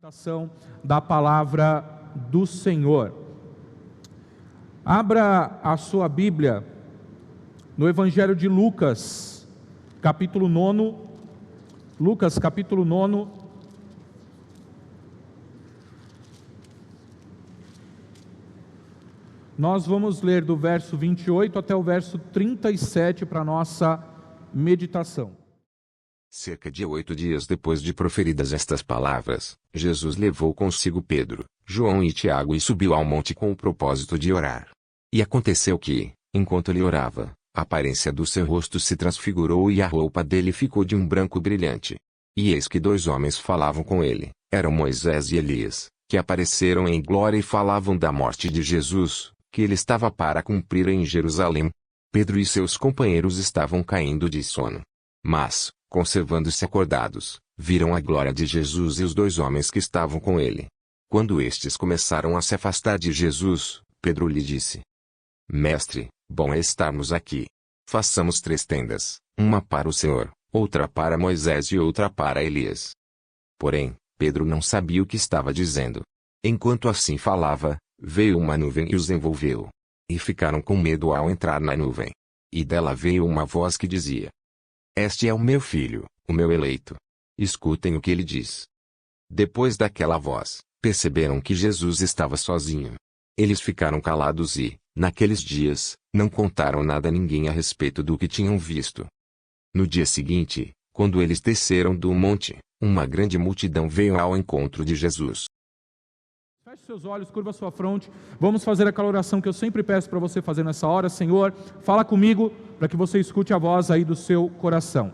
Meditação da palavra do Senhor. Abra a sua Bíblia no Evangelho de Lucas, capítulo 9. Lucas, capítulo 9. Nós vamos ler do verso 28 até o verso 37 para a nossa meditação. Cerca de 8 dias depois de proferidas estas palavras, Jesus levou consigo Pedro, João e Tiago e subiu ao monte com o propósito de orar. E aconteceu que, enquanto ele orava, a aparência do seu rosto se transfigurou e a roupa dele ficou de um branco brilhante. E eis que dois homens falavam com ele, eram Moisés e Elias, que apareceram em glória e falavam da morte de Jesus, que ele estava para cumprir em Jerusalém. Pedro e seus companheiros estavam caindo de sono. Mas, conservando-se acordados, viram a glória de Jesus e os dois homens que estavam com ele. Quando estes começaram a se afastar de Jesus, Pedro lhe disse: Mestre, bom é estarmos aqui. Façamos 3 tendas, uma para o Senhor, outra para Moisés e outra para Elias. Porém, Pedro não sabia o que estava dizendo. Enquanto assim falava, veio uma nuvem e os envolveu. E ficaram com medo ao entrar na nuvem. E dela veio uma voz que dizia: Este é o meu filho, o meu eleito. Escutem o que ele diz. Depois daquela voz, perceberam que Jesus estava sozinho. Eles ficaram calados e, naqueles dias, não contaram nada a ninguém a respeito do que tinham visto. No dia seguinte, quando eles desceram do monte, uma grande multidão veio ao encontro de Jesus. Feche seus olhos, curva sua fronte. Vamos fazer aquela oração que eu sempre peço para você fazer nessa hora. Senhor, fala comigo para que você escute a voz aí do seu coração.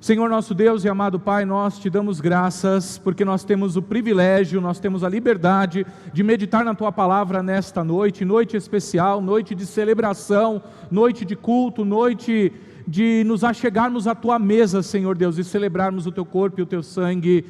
Senhor nosso Deus e amado Pai, nós te damos graças porque nós temos o privilégio, nós temos a liberdade de meditar na Tua Palavra nesta noite, noite especial, noite de celebração, noite de culto, noite de nos achegarmos à Tua mesa, Senhor Deus, e celebrarmos o Teu corpo e o Teu sangue.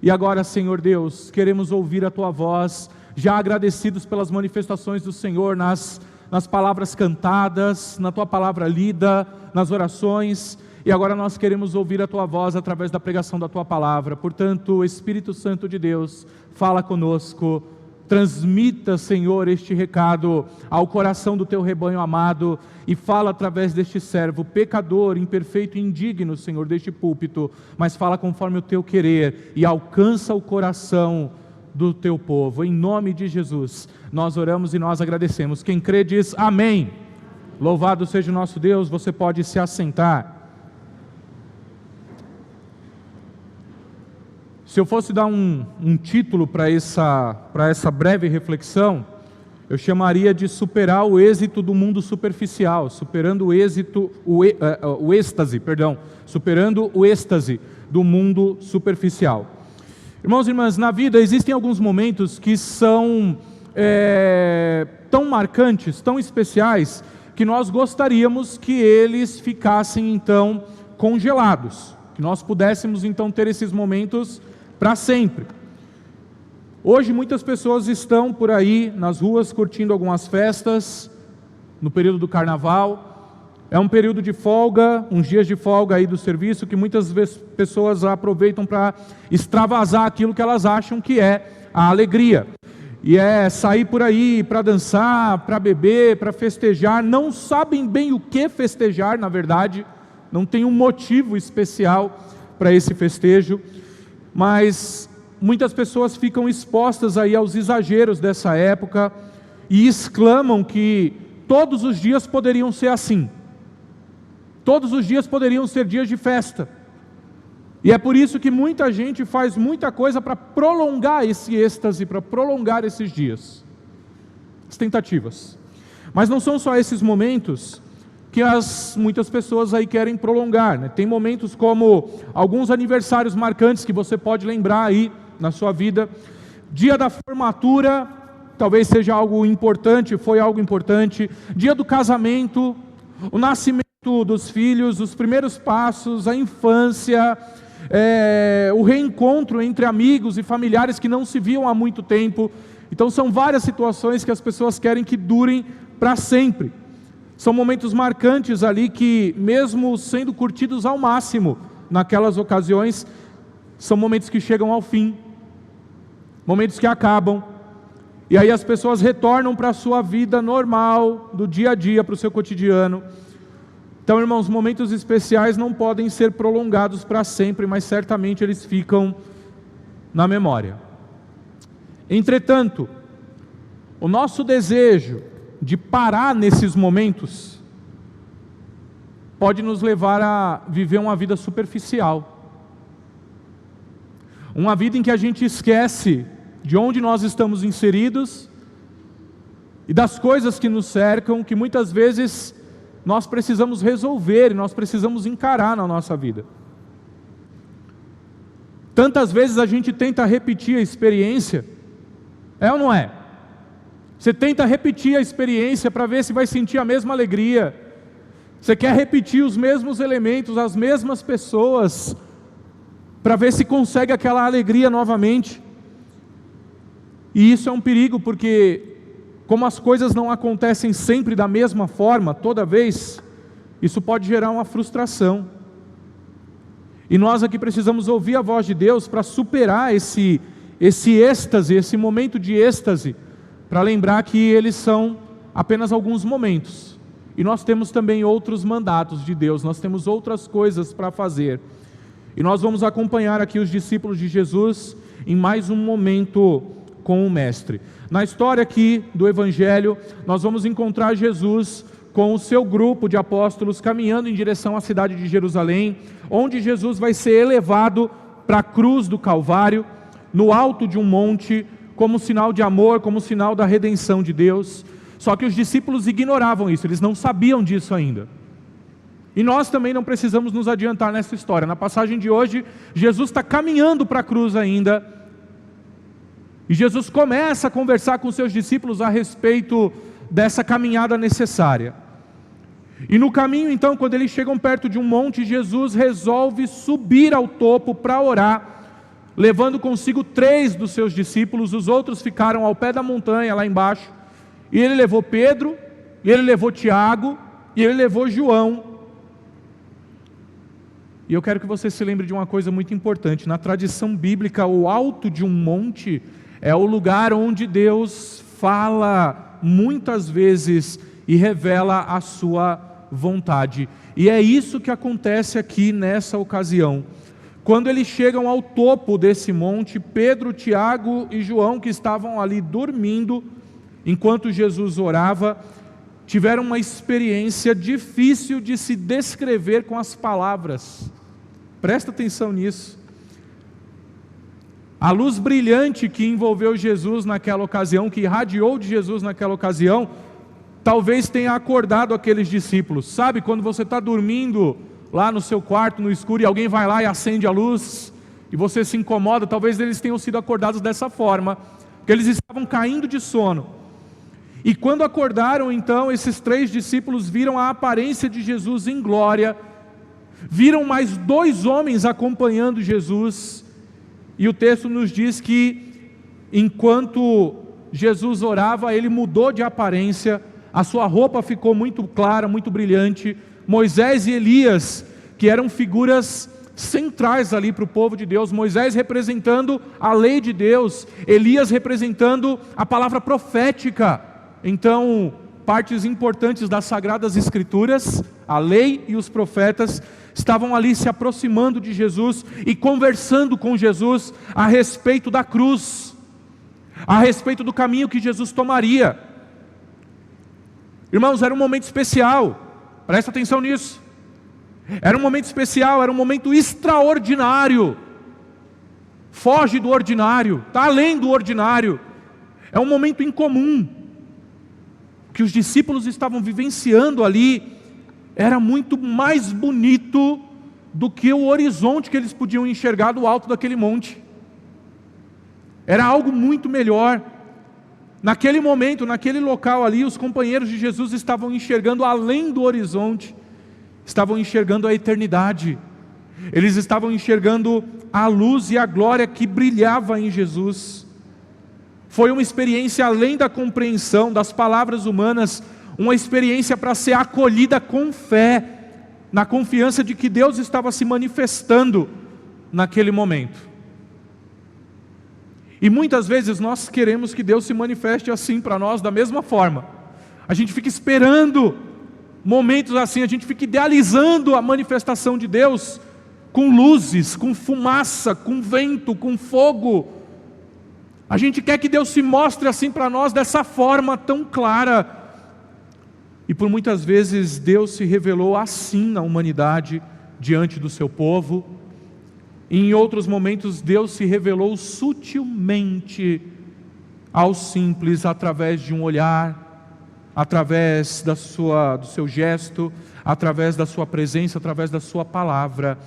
E agora, Senhor Deus, queremos ouvir a Tua voz, já agradecidos pelas manifestações do Senhor nas palavras cantadas, na Tua Palavra lida, nas orações, e agora nós queremos ouvir a Tua voz através da pregação da Tua Palavra. Portanto, Espírito Santo de Deus, fala conosco, transmita, Senhor, este recado ao coração do Teu rebanho amado, e fala através deste servo, pecador, imperfeito e indigno, Senhor, deste púlpito, mas fala conforme o Teu querer, e alcança o coração do Teu povo. Em nome de Jesus, nós oramos e nós agradecemos. Quem crê diz amém. Louvado seja o nosso Deus. Você pode se assentar. Se eu fosse dar um título para essa breve reflexão, eu chamaria de superar o êxito do mundo superficial, superando superando o êxtase do mundo superficial. Irmãos e irmãs, na vida existem alguns momentos que são tão marcantes, tão especiais, que nós gostaríamos que eles ficassem então congelados, que nós pudéssemos então ter esses momentos para sempre. Hoje muitas pessoas estão por aí nas ruas curtindo algumas festas, no período do carnaval. É um período de folga, uns dias de folga aí do serviço, que muitas vezes pessoas aproveitam para extravasar aquilo que elas acham que é a alegria. E é sair por aí para dançar, para beber, para festejar. Não sabem bem o que festejar, na verdade. Não tem um motivo especial para esse festejo. Mas muitas pessoas ficam expostas aí aos exageros dessa época e exclamam que todos os dias poderiam ser assim. Todos os dias poderiam ser dias de festa. E é por isso que muita gente faz muita coisa para prolongar esse êxtase, para prolongar esses dias. As tentativas. Mas não são só esses momentos que muitas pessoas aí querem prolongar, né? Tem momentos como alguns aniversários marcantes que você pode lembrar aí na sua vida. Dia da formatura, talvez seja algo importante, foi algo importante. Dia do casamento, o nascimento dos filhos, os primeiros passos, a infância, o reencontro entre amigos e familiares que não se viam há muito tempo. Então são várias situações que as pessoas querem que durem para sempre. São momentos marcantes ali que, mesmo sendo curtidos ao máximo naquelas ocasiões, são momentos que chegam ao fim. momentos que acabam, e aí as pessoas retornam para a sua vida normal, do dia a dia, para o seu cotidiano. Então, irmãos, momentos especiais não podem ser prolongados para sempre, mas certamente eles ficam na memória. Entretanto, o nosso desejo de parar nesses momentos pode nos levar a viver uma vida superficial. Uma vida em que a gente esquece de onde nós estamos inseridos e das coisas que nos cercam, que muitas vezes nós precisamos resolver e nós precisamos encarar na nossa vida. Tantas vezes a gente tenta repetir a experiência, é ou não é? Você tenta repetir a experiência para ver se vai sentir a mesma alegria. Você quer repetir os mesmos elementos, as mesmas pessoas, para ver se consegue aquela alegria novamente. E isso é um perigo, porque como as coisas não acontecem sempre da mesma forma, toda vez, isso pode gerar uma frustração. E nós aqui precisamos ouvir a voz de Deus para superar esse êxtase, esse momento de êxtase, para lembrar que eles são apenas alguns momentos. E nós temos também outros mandatos de Deus, nós temos outras coisas para fazer. E nós vamos acompanhar aqui os discípulos de Jesus em mais um momento com o Mestre. Na história aqui do Evangelho, nós vamos encontrar Jesus com o seu grupo de apóstolos caminhando em direção à cidade de Jerusalém, onde Jesus vai ser elevado para a cruz do Calvário, no alto de um monte, como sinal de amor, como sinal da redenção de Deus. Só que os discípulos ignoravam isso, eles não sabiam disso ainda. E nós também não precisamos nos adiantar nessa história. Na passagem de hoje, Jesus está caminhando para a cruz ainda, e Jesus começa a conversar com seus discípulos a respeito dessa caminhada necessária. E no caminho, então, quando eles chegam perto de um monte, Jesus resolve subir ao topo para orar, levando consigo 3 dos seus discípulos. Os outros ficaram ao pé da montanha, lá embaixo. E ele levou Pedro, e ele levou Tiago, e ele levou João. E eu quero que você se lembre de uma coisa muito importante. Na tradição bíblica, o alto de um monte é o lugar onde Deus fala muitas vezes e revela a sua vontade. E é isso que acontece aqui nessa ocasião. Quando eles chegam ao topo desse monte, Pedro, Tiago e João, que estavam ali dormindo, enquanto Jesus orava, tiveram uma experiência difícil de se descrever com as palavras. Presta atenção nisso. A luz brilhante que envolveu Jesus naquela ocasião, que irradiou de Jesus naquela ocasião, talvez tenha acordado aqueles discípulos. Sabe, quando você está dormindo lá no seu quarto, no escuro, e alguém vai lá e acende a luz, e você se incomoda, talvez eles tenham sido acordados dessa forma, porque eles estavam caindo de sono. E quando acordaram, então, esses 3 discípulos viram a aparência de Jesus em glória, viram mais 2 homens acompanhando Jesus, e o texto nos diz que, enquanto Jesus orava, ele mudou de aparência, a sua roupa ficou muito clara, muito brilhante. Moisés e Elias, que eram figuras centrais ali para o povo de Deus, Moisés representando a lei de Deus, Elias representando a palavra profética. Então, partes importantes das Sagradas Escrituras, a lei e os profetas, estavam ali se aproximando de Jesus e conversando com Jesus a respeito da cruz, a respeito do caminho que Jesus tomaria. Irmãos, era um momento especial, presta atenção nisso. Era um momento especial, era um momento extraordinário. Foge do ordinário, está além do ordinário. É um momento incomum. O que os discípulos estavam vivenciando ali era muito mais bonito do que o horizonte que eles podiam enxergar do alto daquele monte. Era algo muito melhor. Naquele momento, naquele local ali, os companheiros de Jesus estavam enxergando além do horizonte, estavam enxergando a eternidade. Eles estavam enxergando a luz e a glória que brilhava em Jesus. Foi uma experiência além da compreensão das palavras humanas, uma experiência para ser acolhida com fé, na confiança de que Deus estava se manifestando naquele momento. E muitas vezes nós queremos que Deus se manifeste assim para nós, da mesma forma. A gente fica esperando momentos assim, a gente fica idealizando a manifestação de Deus com luzes, com fumaça, com vento, com fogo. A gente quer que Deus se mostre assim para nós, dessa forma tão clara. E por muitas vezes Deus se revelou assim na humanidade, diante do seu povo. E em outros momentos Deus se revelou sutilmente aos simples, através de um olhar, através do seu gesto, através da sua presença, através da sua palavra.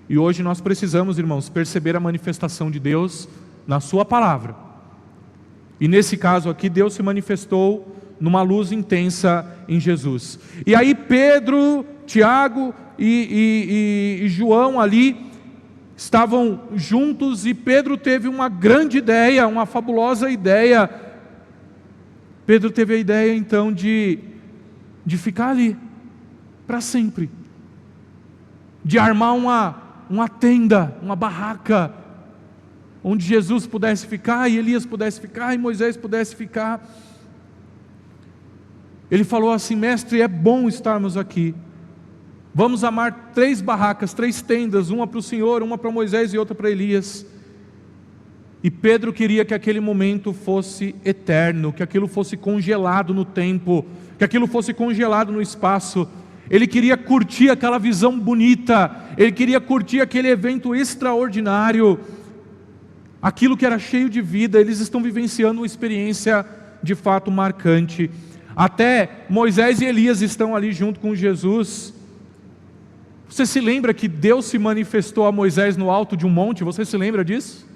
E hoje nós precisamos, irmãos, perceber a manifestação de Deus na sua palavra. E nesse caso aqui, Deus se manifestou numa luz intensa em Jesus. E aí Pedro, Tiago e João ali estavam juntos, e Pedro teve uma grande ideia, uma fabulosa ideia. Pedro teve a ideia então de ficar ali para sempre, de armar uma tenda, uma barraca, onde Jesus pudesse ficar, e Elias pudesse ficar, e Moisés pudesse ficar. Ele falou assim: mestre, é bom estarmos aqui, vamos armar 3 barracas, 3 tendas, uma para o Senhor, uma para Moisés e outra para Elias. E Pedro queria que aquele momento fosse eterno, que aquilo fosse congelado no tempo, que aquilo fosse congelado no espaço. Ele queria curtir aquela visão bonita, ele queria curtir aquele evento extraordinário, aquilo que era cheio de vida. Eles estão vivenciando uma experiência de fato marcante. Até Moisés e Elias estão ali junto com Jesus. Você se lembra que Deus se manifestou a Moisés no alto de um monte? Você se lembra disso?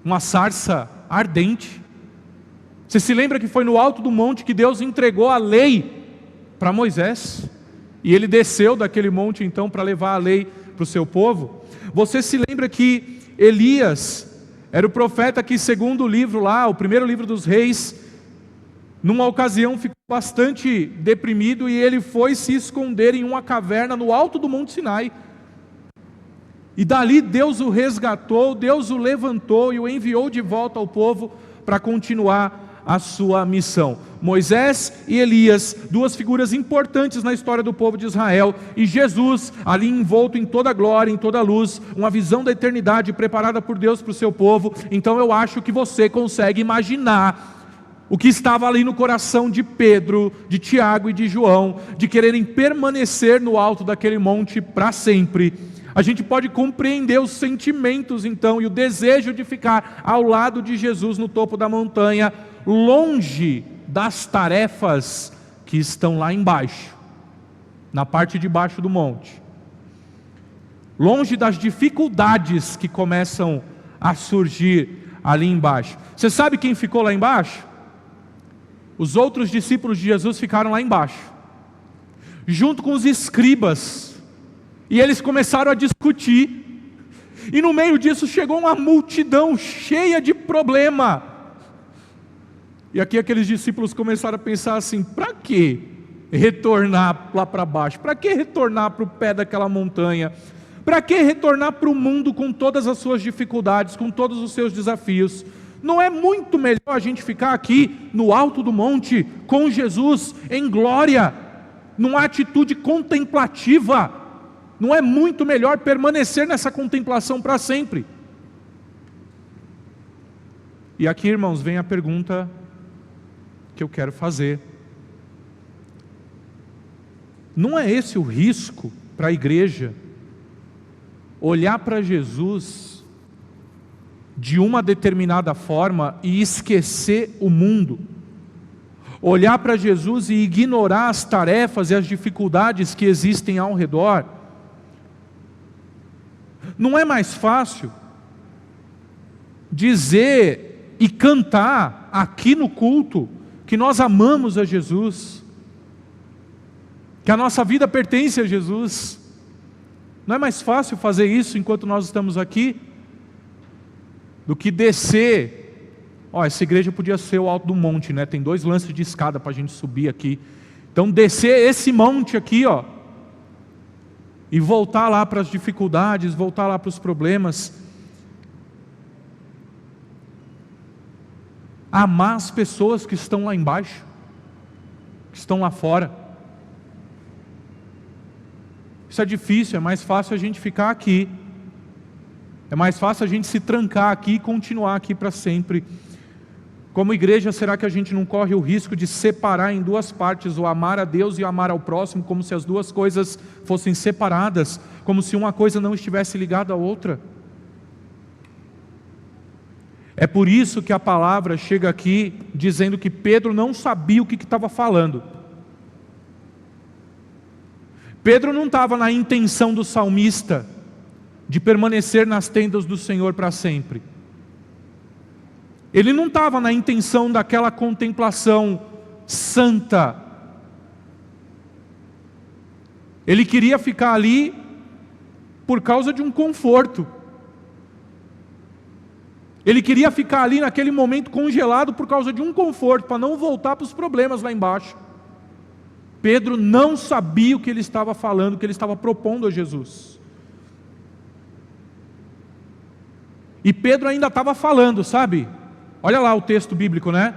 Uma sarça ardente. Você se lembra que foi no alto do monte que Deus entregou a lei para Moisés? E ele desceu daquele monte então para levar a lei para o seu povo? Você se lembra que Elias era o profeta que, segundo o livro lá, o primeiro livro dos reis, numa ocasião ficou bastante deprimido, e ele foi se esconder em uma caverna no alto do Monte Sinai. E dali Deus o resgatou, Deus o levantou e o enviou de volta ao povo para continuar a sua missão. Moisés e Elias, 2 figuras importantes na história do povo de Israel, e Jesus ali envolto em toda a glória, em toda a luz, uma visão da eternidade preparada por Deus para o seu povo. Então eu acho que você consegue imaginar o que estava ali no coração de Pedro, de Tiago e de João, de quererem permanecer no alto daquele monte para sempre. A gente pode compreender os sentimentos então, e o desejo de ficar ao lado de Jesus no topo da montanha, longe das tarefas que estão lá embaixo, na parte de baixo do monte, longe das dificuldades que começam a surgir ali embaixo. Você sabe quem ficou lá embaixo? Os outros discípulos de Jesus ficaram lá embaixo, junto com os escribas, e eles começaram a discutir, e no meio disso chegou uma multidão cheia de problema. E aqui aqueles discípulos começaram a pensar assim: para que retornar lá para baixo? Para que retornar para o pé daquela montanha? Para que retornar para o mundo com todas as suas dificuldades, com todos os seus desafios? Não é muito melhor a gente ficar aqui no alto do monte com Jesus em glória, numa atitude contemplativa? Não é muito melhor permanecer nessa contemplação para sempre? E aqui, irmãos, vem a pergunta que eu quero fazer. Não é esse o risco para a igreja? Olhar para Jesus de uma determinada forma e esquecer o mundo, olhar para Jesus e ignorar as tarefas e as dificuldades que existem ao redor. Não é mais fácil dizer e cantar aqui no culto que nós amamos a Jesus, que a nossa vida pertence a Jesus? Não é mais fácil fazer isso enquanto nós estamos aqui, do que descer? Essa igreja podia ser o alto do monte, né? Tem 2 lances de escada para a gente subir aqui. Então descer esse monte aqui, e voltar lá para as dificuldades, voltar lá para os problemas. amar as pessoas que estão lá embaixo, que estão lá fora. Isso é difícil, é mais fácil a gente ficar aqui. É mais fácil a gente se trancar aqui e continuar aqui para sempre. Como igreja, será que a gente não corre o risco de separar em duas partes o amar a Deus e o amar ao próximo, como se as duas coisas fossem separadas, como se uma coisa não estivesse ligada à outra? É por isso que a palavra chega aqui dizendo que Pedro não sabia o que estava falando. Pedro não estava na intenção do salmista de permanecer nas tendas do Senhor para sempre. Ele não estava na intenção daquela contemplação santa. Ele queria ficar ali por causa de um conforto. Ele queria ficar ali naquele momento congelado por causa de um conforto, para não voltar para os problemas lá embaixo. Pedro não sabia o que ele estava falando, o que ele estava propondo a Jesus. E Pedro ainda estava falando, sabe? Olha lá o texto bíblico, né?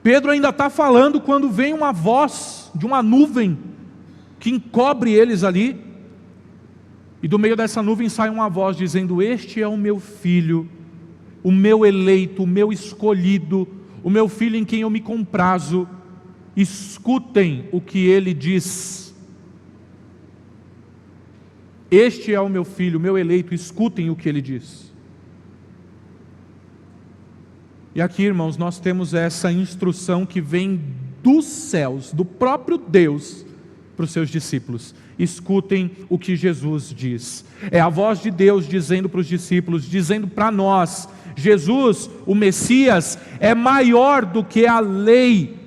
Pedro ainda está falando quando vem uma voz de uma nuvem que encobre eles ali. E do meio dessa nuvem sai uma voz dizendo: este é o meu filho, o meu eleito, o meu escolhido, o meu filho em quem eu me comprazo. Escutem o que ele diz. Este é o meu filho, o meu eleito, escutem o que ele diz. E aqui, irmãos, nós temos essa instrução que vem dos céus, do próprio Deus, para os seus discípulos. Escutem o que Jesus diz. É a voz de Deus dizendo para os discípulos, dizendo para nós: Jesus, o Messias, é maior do que a lei.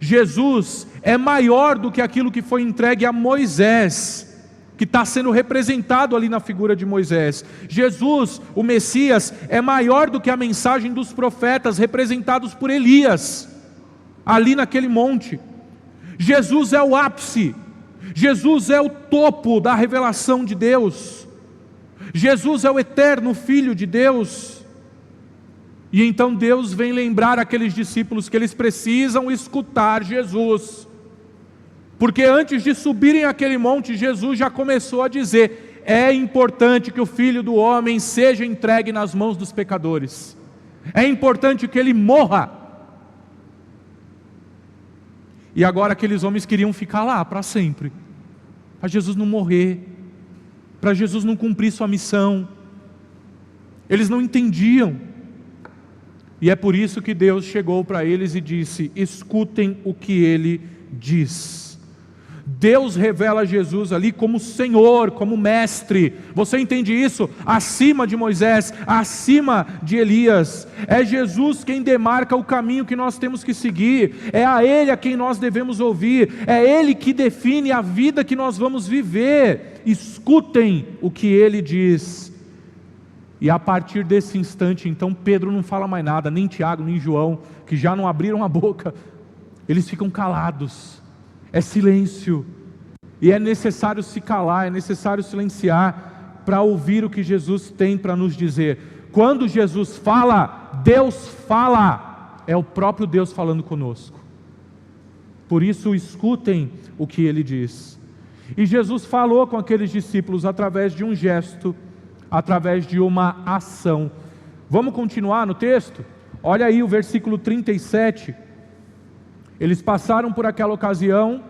Jesus é maior do que aquilo que foi entregue a Moisés, que está sendo representado ali na figura de Moisés. Jesus, o Messias, é maior do que a mensagem dos profetas representados por Elias, ali naquele monte. Jesus é o ápice, Jesus é o topo da revelação de Deus, Jesus é o eterno Filho de Deus. E então Deus vem lembrar aqueles discípulos que eles precisam escutar Jesus, porque antes de subirem aquele monte, Jesus já começou a dizer: é importante que o Filho do Homem seja entregue nas mãos dos pecadores, é importante que Ele morra. E agora aqueles homens queriam ficar lá para sempre, para Jesus não morrer, para Jesus não cumprir sua missão. Eles não entendiam. E é por isso que Deus chegou para eles e disse: escutem o que Ele diz. Deus revela Jesus ali como Senhor, como Mestre. Você entende isso? Acima de Moisés, acima de Elias. É Jesus quem demarca o caminho que nós temos que seguir. É a Ele a quem nós devemos ouvir. É Ele que define a vida que nós vamos viver. Escutem o que Ele diz. E a partir desse instante, então, Pedro não fala mais nada, nem Tiago, nem João, que já não abriram a boca. Eles ficam calados. É silêncio. E é necessário se calar, é necessário silenciar para ouvir o que Jesus tem para nos dizer. Quando Jesus fala, Deus fala. É o próprio Deus falando conosco. Por isso, escutem o que Ele diz. E Jesus falou com aqueles discípulos através de um gesto, através de uma ação. Vamos continuar no texto? Olha aí o versículo 37. Eles passaram por aquela ocasião.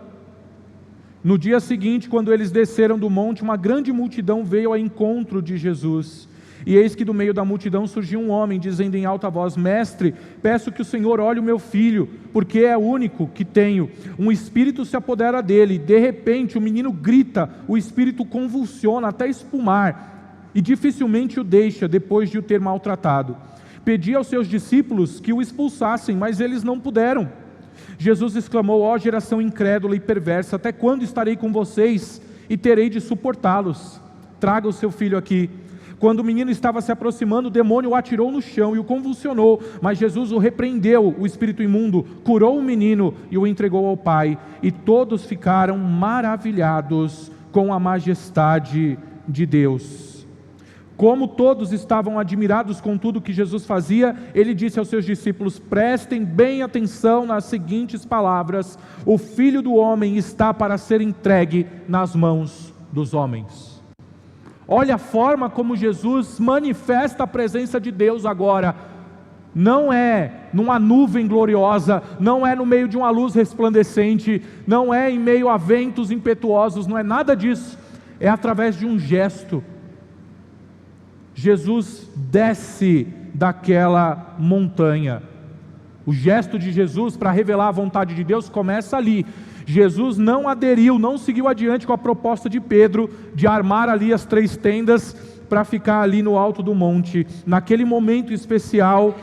No dia seguinte, quando eles desceram do monte, uma grande multidão veio ao encontro de Jesus. E eis que do meio da multidão surgiu um homem, dizendo em alta voz: Mestre, peço que o Senhor olhe o meu filho, porque é o único que tenho. Um espírito se apodera dele. De repente o menino grita, o espírito convulsiona até espumar, e dificilmente o deixa, depois de o ter maltratado. Pedi aos seus discípulos que o expulsassem, mas eles não puderam. Jesus exclamou: ó geração incrédula e perversa, até quando estarei com vocês e terei de suportá-los? Traga o seu filho aqui. Quando o menino estava se aproximando, o demônio o atirou no chão e o convulsionou, mas Jesus o repreendeu, o espírito imundo, curou o menino e o entregou ao pai. E todos ficaram maravilhados com a majestade de Deus. Como todos estavam admirados com tudo que Jesus fazia, ele disse aos seus discípulos: prestem bem atenção nas seguintes palavras: o Filho do Homem está para ser entregue nas mãos dos homens. Olha a forma como Jesus manifesta a presença de Deus agora. Não é numa nuvem gloriosa, não é no meio de uma luz resplandecente, não é em meio a ventos impetuosos, não é nada disso. É através de um gesto. Jesus desce daquela montanha. O gesto de Jesus para revelar a vontade de Deus começa ali. Jesus não aderiu, não seguiu adiante com a proposta de Pedro de armar ali as 3 tendas para ficar ali no alto do monte. Naquele momento especial,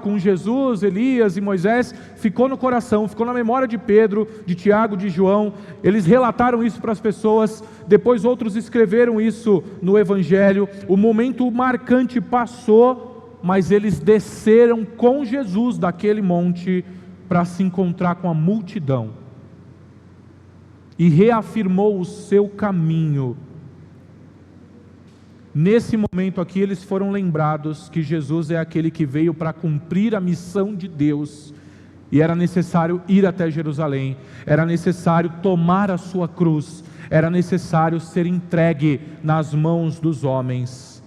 com Jesus, Elias e Moisés, ficou no coração, ficou na memória de Pedro, de Tiago, de João. Eles relataram isso para as pessoas, depois outros escreveram isso no Evangelho. O momento marcante passou, mas eles desceram com Jesus daquele monte para se encontrar com a multidão, e reafirmou o seu caminho. Nesse momento aqui eles foram lembrados que Jesus é aquele que veio para cumprir a missão de Deus, e era necessário ir até Jerusalém, era necessário tomar a sua cruz, era necessário ser entregue nas mãos dos homens.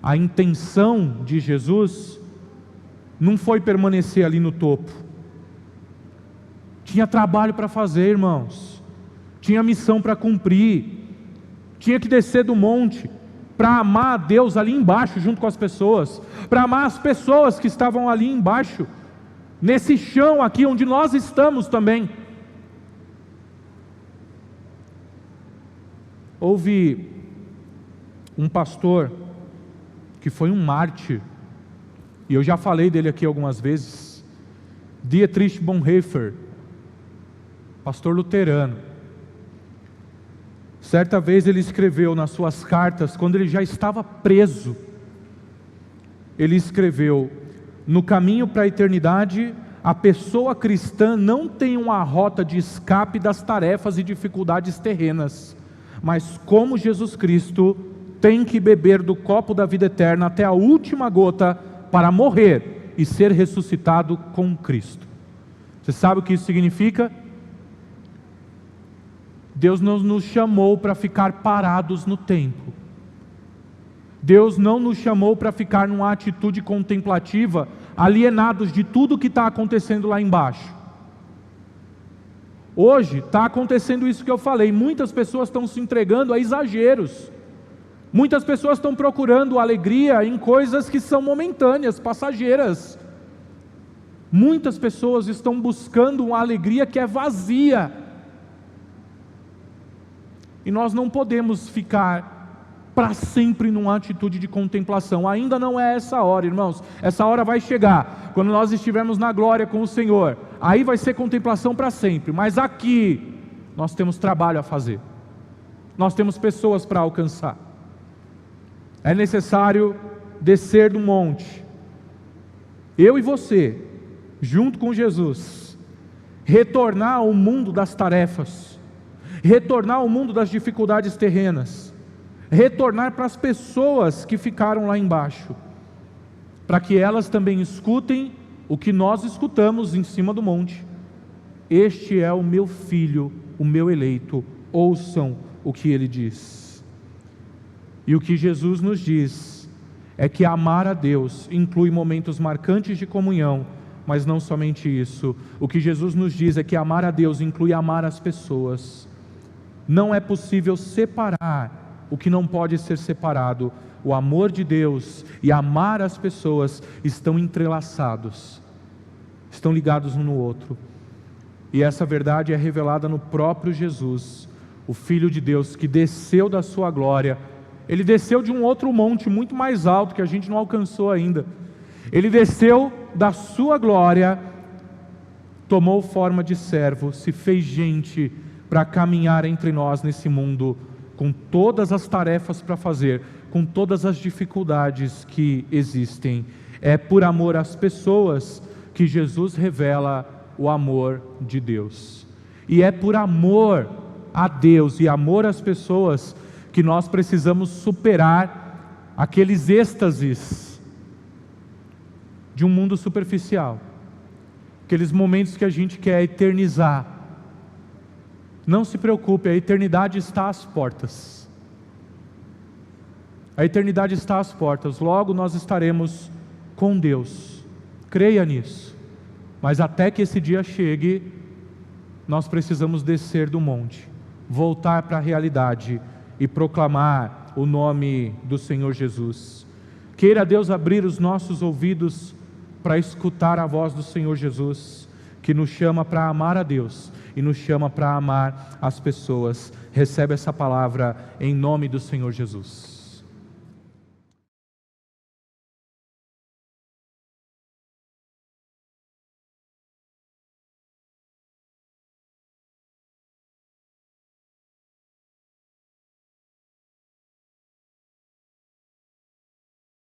A intenção de Jesus não foi permanecer ali no topo. Tinha trabalho para fazer, irmãos, tinha missão para cumprir, tinha que descer do monte para amar a Deus ali embaixo junto com as pessoas, para amar as pessoas que estavam ali embaixo, nesse chão aqui onde nós estamos também. Houve um pastor que foi um mártir, e eu já falei dele aqui algumas vezes, Dietrich Bonhoeffer, pastor luterano. Certa vez ele escreveu nas suas cartas, quando ele já estava preso, ele escreveu: no caminho para a eternidade, a pessoa cristã não tem uma rota de escape das tarefas e dificuldades terrenas, mas como Jesus Cristo, tem que beber do copo da vida eterna até a última gota para morrer e ser ressuscitado com Cristo. Você sabe o que isso significa? Deus não nos chamou para ficar parados no tempo. Deus não nos chamou para ficar numa atitude contemplativa, alienados de tudo que está acontecendo lá embaixo. Hoje está acontecendo isso que eu falei, muitas pessoas estão se entregando a exageros. Muitas pessoas estão procurando alegria em coisas que são momentâneas, passageiras. Muitas pessoas estão buscando uma alegria que é vazia. E nós não podemos ficar para sempre numa atitude de contemplação. Ainda não é essa hora, irmãos. Essa hora vai chegar, quando nós estivermos na glória com o Senhor. Aí vai ser contemplação para sempre. Mas aqui, nós temos trabalho a fazer. Nós temos pessoas para alcançar. É necessário descer do monte. Eu e você, junto com Jesus, retornar ao mundo das tarefas, retornar ao mundo das dificuldades terrenas, retornar para as pessoas que ficaram lá embaixo, para que elas também escutem o que nós escutamos em cima do monte: este é o meu filho, o meu eleito, ouçam o que ele diz. E o que Jesus nos diz é que amar a Deus inclui momentos marcantes de comunhão, mas não somente isso. O que Jesus nos diz é que amar a Deus inclui amar as pessoas. Não é possível separar o que não pode ser separado. O amor de Deus e amar as pessoas estão entrelaçados, estão ligados um no outro. E essa verdade é revelada no próprio Jesus, o Filho de Deus, que desceu da sua glória. Ele desceu de um outro monte muito mais alto que a gente não alcançou ainda. Ele desceu da sua glória, tomou forma de servo, se fez gente para caminhar entre nós nesse mundo, com todas as tarefas para fazer, com todas as dificuldades que existem. É por amor às pessoas que Jesus revela o amor de Deus. E é por amor a Deus e amor às pessoas que nós precisamos superar aqueles êxtases de um mundo superficial, aqueles momentos que a gente quer eternizar. Não se preocupe, a eternidade está às portas. A eternidade está às portas, logo nós estaremos com Deus. Creia nisso. Mas até que esse dia chegue, nós precisamos descer do monte, voltar para a realidade e proclamar o nome do Senhor Jesus. Queira Deus abrir os nossos ouvidos para escutar a voz do Senhor Jesus, que nos chama para amar a Deus e nos chama para amar as pessoas. Recebe essa palavra em nome do Senhor Jesus.